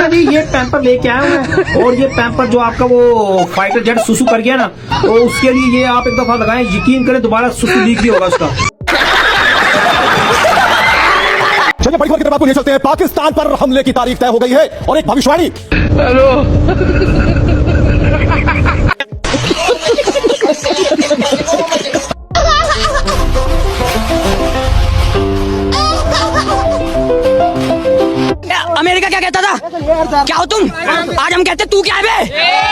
अच्छा जी ये पैम्पर लेके आया हूँ मैं, और ये पैम्पर जो आपका वो फाइटर जेट सुसु कर गया ना, तो उसके लिए ये आप एक दफा लगाएं, यकीन करें दोबारा सुसु लीक नहीं होगा उसका। चलिए बड़ी खबर की तरफ आपको ले चलते हैं। पाकिस्तान पर हमले की तारीख तय हो गई है और एक भविष्यवाणी। हेलो अमेरिका क्या कहता था? क्या हो तुम? आज हम कहते तू क्या है बे?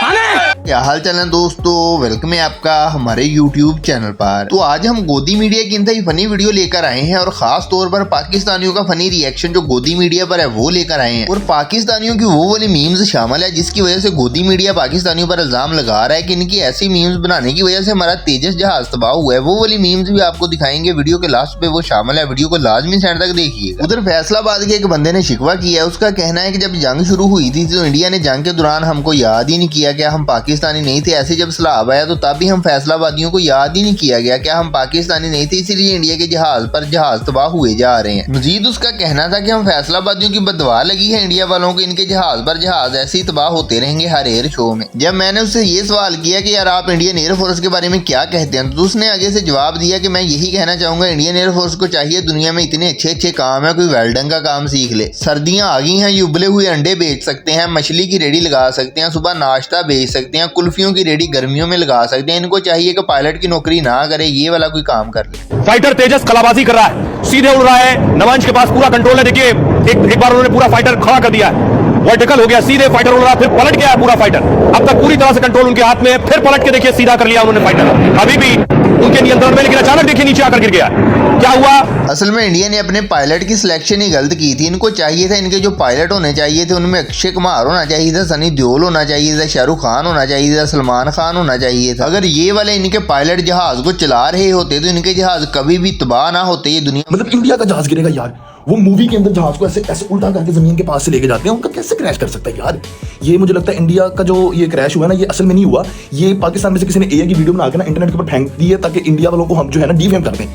हमें क्या हाल चाल है दोस्तों, वेलकम है आपका हमारे YouTube चैनल पर। तो आज हम गोदी मीडिया की इंतहाई फनी वीडियो लेकर आए हैं और खास तौर पर पाकिस्तानियों का फनी रिएक्शन जो गोदी मीडिया पर है वो लेकर आए हैं। और पाकिस्तानियों की वो वाली मीम्स शामिल है जिसकी वजह से गोदी मीडिया पाकिस्तानियों पर इल्जाम लगा रहा है कि इनकी ऐसी मीम्स बनाने की वजह से हमारा तेजस जहाज तबाह हुआ है। वो वाली मीम्स भी आपको दिखाएंगे, वीडियो के लास्ट पे वो शामिल है, वीडियो को लाजमी एंड तक देखिए। उधर फैसलाबाद के एक बंदे ने शिकवा किया है, उसका कहना है कि जब जंग शुरू हुई थी तो इंडिया ने जंग के दौरान हमको याद ही नहीं किया, क्या हम पाकिस्तानी नहीं थे। ऐसे जब सलाब आया तो तब भी हम फैसलाबादियों को याद ही नहीं किया गया, क्या हम पाकिस्तानी नहीं थे, इसीलिए इंडिया के जहाज पर जहाज तबाह हुए जा रहे हैं। मजीद उसका कहना था कि हम फैसलाबादियों की बदवा लगी है इंडिया वालों को, इनके जहाज पर जहाज ऐसे ही तबाह होते रहेंगे हर एयर शो में। जब मैंने उससे ये सवाल किया कि यार आप इंडियन एयरफोर्स के बारे में क्या कहते हैं, तो उसने आगे से जवाब दिया कि मैं यही कहना चाहूंगा इंडियन एयरफोर्स को चाहिए दुनिया में इतने अच्छे अच्छे काम है, कोई वेल्डिंग का काम सीख ले। सर्दियां आ गई हैं, ये उबले हुए अंडे बेच सकते हैं, मछली की रेडी लगा सकते हैं, सुबह नाश्ता बेच सकते हैं, कुल्फियों की रेडी गर्मियों में लगा सकते हैं। इनको चाहिए कि पायलट की नौकरी ना करे, ये वाला कोई काम कर ले। फाइटर तेजस कलाबाजी कर रहा है, सीधे उड़ रहा है, नवांश के पास पूरा कंट्रोल है। देखिए एक बार उन्होंने पूरा फाइटर खड़ा कर दिया है, वर्टिकल हो गया, सीधे फाइटर उड़ रहा, फिर पलट गया पूरा फाइटर। अब तक पूरी तरह से कंट्रोल उनके हाथ में है, फिर पलट के देखिए सीधा कर लिया उन्होंने फाइटर, अभी भी उनके नियंत्रण में, लेकिन अचानक देखिए नीचे आकर गिर गया। क्या हुआ? असल में इंडिया ने अपने पायलट की सिलेक्शन ही गलत की थी। इनको चाहिए था, इनके जो पायलट होने चाहिए थे उनमें अक्षय कुमार होना चाहिए था, सनी देओल होना चाहिए था, शाहरुख खान होना चाहिए था, सलमान खान होना चाहिए था। अगर ये वाले इनके पायलट जहाज को चला रहे होते तो इनके जहाज कभी भी तबाह ना होते। ये दुनिया मतलब इंडिया का जहाज गिरेगा यार, वो मूवी के अंदर जहाज को ऐसे ऐसे उल्टा करके जमीन के पास से लेके जाते हैं, उनका कैसे क्रैश कर सकता है यार। ये मुझे लगता है इंडिया का जो ये क्रैश हुआ ना, ये असल में नहीं हुआ, ये पाकिस्तान में से किसी ने एआई की वीडियो बना के ना इंटरनेट के ऊपर फेंक दी है ताकि इंडिया वालों को हम जो है ना डिफेम कर दें।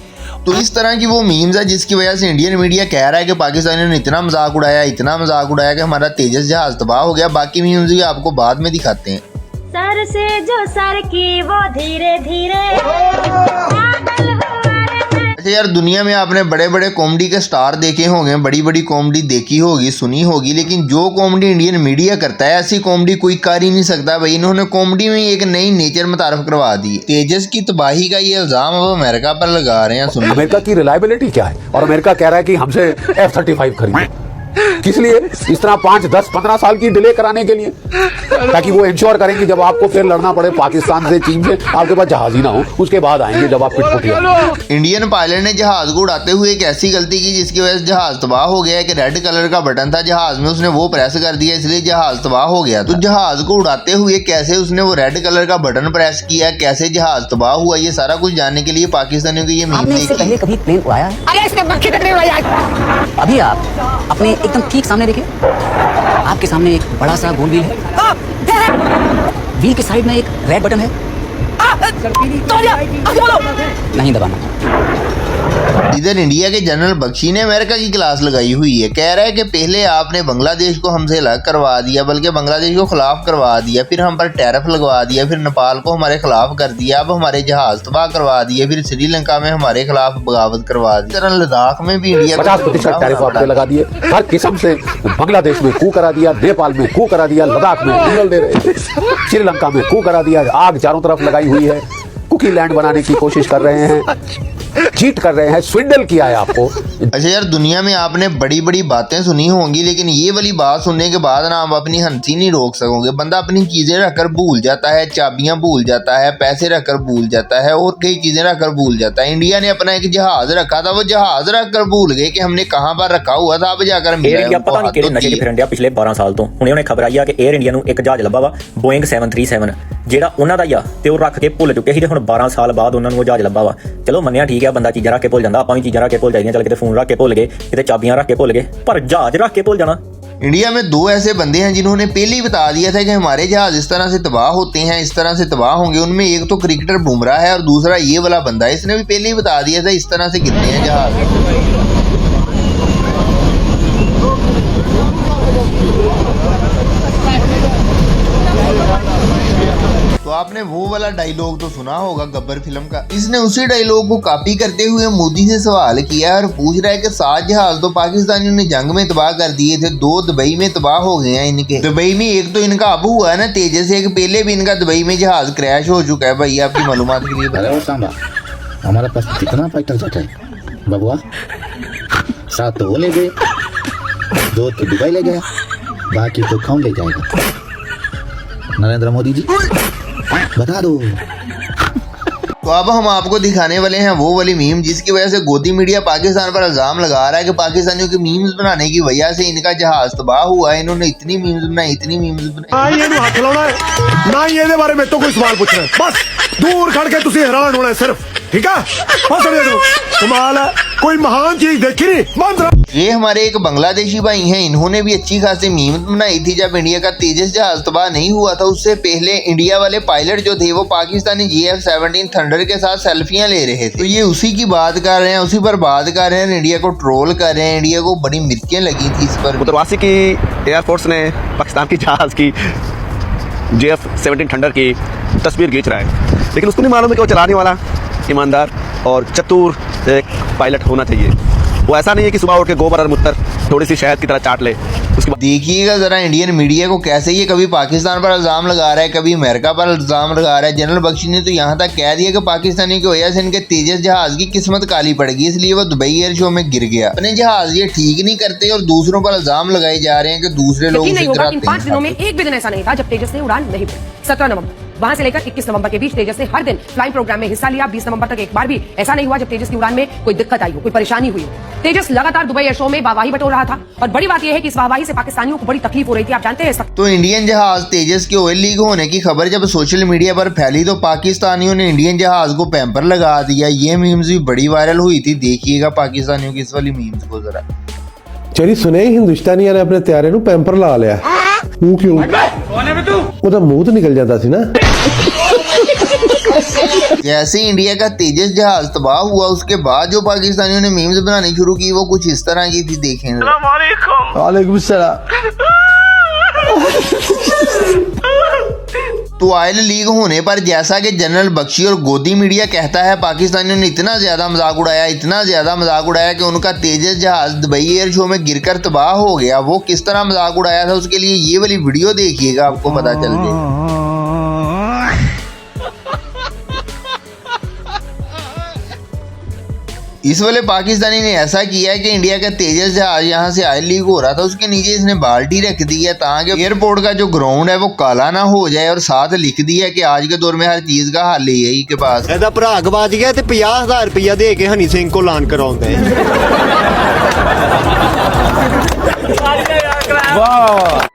तो इस तरह की वो मीम्स है जिसकी वजह से इंडियन मीडिया कह रहा है कि पाकिस्तानियों ने इतना मजाक उड़ाया कि हमारा तेजस जहाज तबाह हो गया। बाकी मीम्स भी आपको बाद में दिखाते हैं। सर से जो सर की वो धीरे धीरे। अच्छा यार, दुनिया में आपने बड़े बड़े कॉमेडी के स्टार देखे होंगे, बड़ी बड़ी कॉमेडी देखी होगी, सुनी होगी, लेकिन जो कॉमेडी इंडियन मीडिया करता है ऐसी कॉमेडी कोई कर ही नहीं सकता भाई। इन्होंने कॉमेडी में एक नई नेचर मुतारफ करवा दी। तेजस की तबाही का ये इल्जाम अब अमेरिका पर लगा रहे हैं। सुनिए अमेरिका की रिलायबिलिटी क्या है, और अमेरिका कह रहा है कि हमसे F-35 खरीदे, किस लिए? इस तरह 5, 10, 15 साल की डिले कराने के लिए, ताकि वो इंश्योर करें कि जब आपको फिर लड़ना पड़े पाकिस्तान से, चीन से, आपके पास जहाज ही ना हो, उसके बाद आएंगे जब आप पिटपुटिया। इंडियन पायलट ने जहाज को उड़ाते हुए एक ऐसी गलती की जिसकी वजह से जहाज तबाह हो गया। कि रेड कलर का बटन था जहाज में, उसने वो प्रेस कर दिया, इसलिए जहाज तबाह हो गया। तो जहाज को उड़ाते हुए कैसे उसने वो रेड कलर का बटन प्रेस किया, कैसे जहाज तबाह हुआ, ये सारा कुछ जानने के लिए पाकिस्तानियों की ये मीम देखी। कभी प्लेन उड़ाया है? अभी आप अपने एकदम ठीक सामने देखिए, आपके सामने एक बड़ा सा गोल व्हील है, व्हील के साइड में एक रेड बटन है, नहीं दबाना। इधर इंडिया के जनरल बख्शी ने अमेरिका की क्लास लगाई हुई है। कह रहा है कि पहले आपने बांग्लादेश को हमसे अलग करवा दिया, बल्कि बांग्लादेश को खिलाफ करवा दिया, फिर हम पर टैरिफ लगवा दिया, फिर नेपाल को हमारे खिलाफ कर दिया, अब हमारे जहाज तबाह करवा दिए, फिर श्रीलंका में हमारे खिलाफ बगावत करवा दी। तरह लद्दाख में भी इंडिया 50% टैरिफ आपने लगा दिए, हर किस्म से बांग्लादेश में कू करा दिया, नेपाल में कू करा दिया, लद्दाख में इंगल दे रहे, श्रीलंका में कू करा दिया, आग चारों तरफ लगाई हुई है, कुकी लैंड बनाने की कोशिश कर रहे हैं, चीट कर रहे हैं, स्विंडल किया है आपको। अच्छा यार, दुनिया में आपने बड़ी बड़ी बातें सुनी होंगी, लेकिन ये वाली बात सुनने के बाद ना आप अपनी हंसी नहीं रोक सकोगे। बंदा अपनी चीजें रखकर भूल जाता है, चाबियां भूल जाता है, पैसे रखकर भूल जाता है, और कई चीजें रखकर भूल जाता है। इंडिया ने अपना एक जहाज रखा था, वो जहाज रखकर भूल गए कि हमने कहाँ पर रखा हुआ था। अब जाकर एयर इंडिया पता नहीं किहड़े नशे 'ਚ ਫਿਰਨ ਡਿਆ पिछले 12 ਸਾਲ ਤੋਂ। ਹੁਣੇ ਉਹਨੇ ਖਬਰ ਆਈ ਆ ਕਿ 에ਅਰ ਇੰਡੀਆ ਨੂੰ ਇੱਕ ਜਹਾਜ਼ ਲੱਭਾ ਵਾ, ਬੋਇੰਗ 737, ਜਿਹੜਾ ਉਹਨਾਂ ਦਾ ਹੀ ਆ, ਤੇ ਉਹ ਰੱਖ ਕੇ ਭੁੱਲ ਚੁੱਕੇ ਸੀ, ਤੇ ਹੁਣ 12 ਸਾਲ ਬਾਅਦ ਉਹਨਾਂ ਨੂੰ ਉਹ ਜਹਾਜ਼ ਲੱਭਾ ਵਾ। ਚਲੋ ਮੰਨਿਆ ਠੀਕ ਆ, ਬੰਦਾ ਚੀਜ਼ਾਂ ਰੱਖ ਕੇ ਭੁੱਲ ਜਾਂਦਾ, ਆਪਾਂ ਵੀ ਚੀਜ਼ਾਂ ਰੱਖ ਕੇ ਭੁੱਲ ਜਾਈਆਂ, ਚੱਲ ਕਿਤੇ ਫੋਨ ਰੱਖ ਕੇ ਭੁੱਲ ਗਏ, ਕਿਤੇ ਚਾਬੀਆਂ ਰੱਖ ਕੇ ਭੁੱਲ गए, पर जहाज रख के भूल जाना। इंडिया में दो ऐसे बंदे हैं जिन्होंने पहले ही बता दिया था कि हमारे जहाज इस तरह से तबाह होते हैं, इस तरह से तबाह होंगे। उनमें एक तो क्रिकेटर बुमराह है और दूसरा ये वाला बंदा है, इसने भी पहले ही बता दिया था इस तरह से गिरते हैं जहाज। आपने वो वाला डायलॉग तो सुना होगा गब्बर फिल्म का। इसने उसी डायलॉग को कॉपी करते हुए मोदी से सवाल किया और पूछ रहा है कि 7 जहाज तो पाकिस्तानियों ने जंग में तबाह कर दिए थे, 2 दुबई में तबाह हो गए हैं इनके। दुबई में एक तो इनका अब हुआ है ना तेजस, एक पहले भी इनका दुबई में जहाज क्रैश हो चुका है। भाई आपकी मालूमात के लिए अरे वो सांबा, हमारे पास कितना फाइटर जेट है बबुआ? 7 तो वो ले गए, 2 तो दुबई ले गया, बाकी तो कौन ले जाएगा? नरेंद्र मोदी जी बता दो। तो अब हम आपको दिखाने वाले हैं वो वाली मीम जिसकी वजह से गोदी मीडिया पाकिस्तान पर इल्जाम लगा रहा है कि पाकिस्तानियों की मीम्स बनाने की वजह से इनका जहाज तबाह हुआ है। इन्होंने इतनी मीम्स बनाई, इतनी मीम्स बनाई। हाथ लाना है ना, ये बारे में तो कोई सवाल पूछना है, बस दूर खड़ के तुसी हैरान होना है सिर्फ, ठीक है? कमाल है, कोई महान चीज देखी नहीं, बंद रहा। ये हमारे एक बांग्लादेशी भाई हैं, इन्होंने भी अच्छी खासी मीम बनाई थी जब इंडिया का तेजस जहाज तबाह नहीं हुआ था। उससे पहले इंडिया वाले पायलट जो थे वो पाकिस्तानी GF-17 थंडर के साथ सेल्फियां ले रहे थे। तो ये उसी की बात कर रहे हैं, उसी पर बात कर रहे हैं, इंडिया को ट्रोल कर रहे हैं। इंडिया को बड़ी मिर्चें लगी थी इस पर। उत्तरवासी की एयरफोर्स ने पाकिस्तान की जहाज की GF-17 थंडर की तस्वीर खींच रहा है, लेकिन उसको नहीं मालूम है कि वो चलाने वाला ईमानदार और चतुर एक पायलट होना चाहिए। वो ऐसा नहीं है कि सुबह उठ के गोबर और मुत्तर थोड़ी सी शहद की तरह चाट ले। उसके बाद देखिएगा जरा इंडियन मीडिया को कैसे ये कभी पाकिस्तान पर इल्जाम लगा रहा है, कभी अमेरिका पर इल्जाम लगा रहा है। जनरल बख्शी ने तो यहाँ तक कह दिया कि पाकिस्तानी की वजह से इनके तेजस जहाज की किस्मत काली पड़ गई, इसलिए वो दुबई एयर शो में गिर गया। अपने जहाज ये ठीक नहीं करते और दूसरों पर इल्जाम लगाए जा रहे हैं कि दूसरे लोग नहीं होगा। इन 5 दिनों में एक भी दिन ऐसा नहीं था जब तेजस ने उड़ान नहीं भरी। 17 नवंबर वहां से लेकर 21 नवंबर के बीच तेजस ने हर दिन फ्लाइंग प्रोग्राम में हिस्सा लिया। 20 नवंबर तक एक बार भी ऐसा नहीं हुआ जब तेजस की उड़ान में कोई दिक्कत आई हो, कोई परेशानी हुई हो। तेजस लगातार दुबई एयर शो में वाहवाही बटोर रहा था और बड़ी बात यह है कि इस वाहवाही से पाकिस्तानियों को बड़ी तकलीफ हो रही थी, आप जानते हैं। तो इंडियन जहाज तेजस के ऑयल लीक होने की खबर जब सोशल मीडिया पर फैली तो पाकिस्तानियों ने इंडियन जहाज को पैम्पर लगा दिया। ये मीम्स भी बड़ी वायरल हुई थी, देखिएगा पाकिस्तानियों की इस वाली मीम्स को जरा। चली सुने हिंदुस्तानियों ने अपने त्यारे नूं पैंपर ला लिया, वो क्यों? ਉਹਦਾ ਮੂੰਹ तो निकल जाता सी ना। जैसे इंडिया का तेजस जहाज तबाह हुआ उसके बाद जो पाकिस्तानियों ने मीम्स बनानी शुरू की वो कुछ इस तरह की थी, देखें। वालेकुम सलाम। तो ऑयल लीक होने पर जैसा कि जनरल बख्शी और गोदी मीडिया कहता है पाकिस्तानियों ने इतना ज्यादा मजाक उड़ाया, इतना ज्यादा मजाक उड़ाया कि उनका तेजस जहाज दुबई एयर शो में गिरकर तबाह हो गया। वो किस तरह मजाक उड़ाया था उसके लिए ये वाली वीडियो देखिएगा, आपको पता चल जाएगा। इस वाले पाकिस्तानी ने ऐसा किया है कि इंडिया का तेजस जहाज यहाँ से ऑयल लीक हो रहा था उसके नीचे इसने बाल्टी रख दी है ताकि एयरपोर्ट का जो ग्राउंड है वो काला ना हो जाए, और साथ लिख दिया कि आज के दौर में हर चीज का हल यही के पास। ਇਹਦਾ ਭਰਾ ਗਵਾਚ ਗਿਆ ਤੇ 50,000 ਰੁਪਇਆ ਦੇ ਕੇ ਹਨੀ ਸਿੰਘ ਕੋ ਲਾਨ ਕਰਾਉਂਦੇ।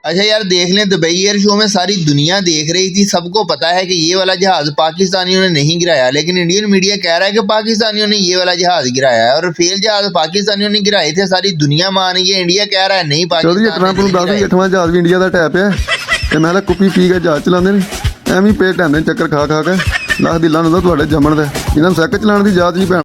अच्छा यार देख लें, दुबई एयर शो में सारी दुनिया देख रही थी, सबको पता है कि ये वाला जहाज पाकिस्तानियों ने नहीं गिराया, लेकिन इंडियन मीडिया कह रहा है कि पाकिस्तानियों ने ये वाला जहाज गिराया है और फेल जहाज पाकिस्तानियों ने गिराए थे। सारी दुनिया मान रही है, इंडिया कह रहा है नहीं पाकिस्तान। जहाज भी इंडिया का टैप है ਤੇ ਮੈਂ ਕੁੱਪੀ ਪੀ ਕੇ ਜਹਾਜ਼ ਚਲਾਉਂਦੇ ਨੇ, ਐਵੇਂ ਪੇਟ ਢਾਂਦੇ ਚੱਕਰ ਖਾ ਖਾ ਕੇ ਲੱਖ ਦੀ ਲਾਹਨਤ ਤੁਹਾਡੇ ਜੰਮਣ ਦੇ। ਇਹਨਾਂ ਨੂੰ ਸੈਕ ਚਲਾਉਣ ਦੀ ਜਾਤ ਜੀ ਭੈਣ।